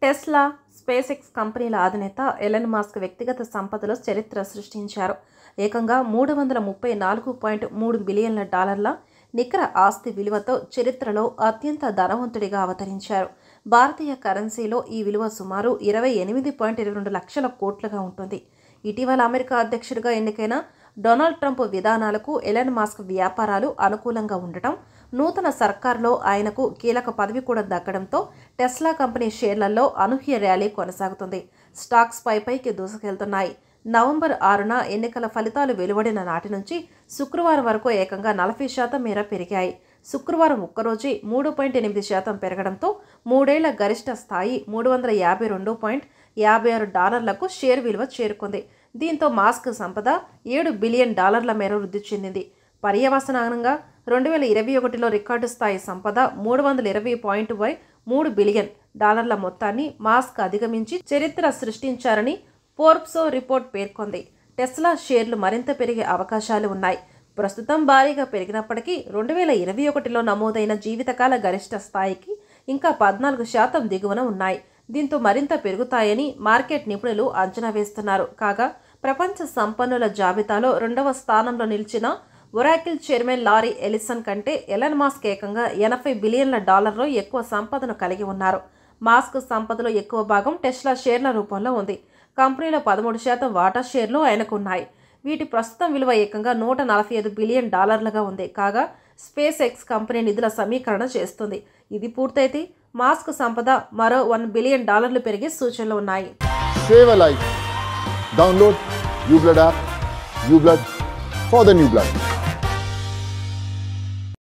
Tesla, space X కంపెనీల అధినేత Elon Musk వ్యక్తిగత సంపదలో చరిత్ర సృష్టించారు. ఏకంగా $334.3 బిలియన్ల నికర ఆస్తి విలువతో చరిత్రలో అత్యంత ధనవంతుడిగా అవతరించారు. భారతీయ కరెన్సీలో ఈ విలువ సుమారు 28.22 లక్షల కోట్లుగా ఉంటుంది. ఇటీవల అమెరికా అధ్యక్షుడిగా ఎన్నికైన డొనాల్డ్ ట్రంప్ విధానాలకు ఎలన్ మస్క్ వ్యాపారాలు అనుకూలంగా ఉండటం, నూతన సర్కారులో ఆయనకు కీలక పదవి కూడా దక్కడంతో టెస్లా కంపెనీ షేర్లలో అనూహ్య ర్యాలీ కొనసాగుతుంది. స్టాక్స్ పైకి దూసుకెళ్తున్నాయి. నవంబర్ 6న ఎన్నికల ఫలితాలు వెలువడిన నాటి నుంచి శుక్రవారం వరకు ఏకంగా 40% మేర పెరిగాయి. శుక్రవారం ఒక్కరోజే 3.8% పెరగడంతో మూడేళ్ల గరిష్ట స్థాయి $352.56 షేర్ విలువ చేరుకుంది. దీంతో మస్క్ సంపద $7 బిలియన్ మేర వృద్ధి చెందింది. పర్యవసానంగా 2021లో రికార్డు స్థాయి సంపద $320.3 బిలియన్ మొత్తాన్ని మస్క్ అధిగమించి చరిత్ర సృష్టించారని ఫోర్బ్స్ రిపోర్ట్ పేర్కొంది. టెస్లా షేర్లు మరింత పెరిగే అవకాశాలు ఉన్నాయి. ప్రస్తుతం భారీగా పెరిగినప్పటికీ 2021లో నమోదైన జీవితకాల గరిష్ట స్థాయికి ఇంకా 14% దిగువన ఉన్నాయి. దీంతో మరింత పెరుగుతాయని మార్కెట్ నిపుణులు అంచనా వేస్తున్నారు. కాగా ప్రపంచ సంపన్నుల జాబితాలో 2వ స్థానంలో నిలిచిన ఒరాకిల్ చైర్మన్ లారీ ఎలిసన్ కంటే ఎలన్ మస్క్ ఏకంగా $80 బిలియన్ల ఎక్కువ సంపదను కలిగి ఉన్నారు. మస్క్ సంపదలో ఎక్కువ భాగం టెస్లా షేర్ల రూపంలో ఉంది. కంపెనీలో 13% వాటా షేర్లు ఆయనకు ఉన్నాయి. వీటి ప్రస్తుతం విలువ ఏకంగా $145 బిలియన్ ఉంది. కాగా స్పేస్ ఎక్స్ కంపెనీ నిధుల సమీకరణ చేస్తుంది. ఇది పూర్తయితే మస్క్ సంపద మరో $1 బిలియన్ పెరిగే సూచనలు ఉన్నాయి. Save a life. Download uBlood app. uBlood for the new blood.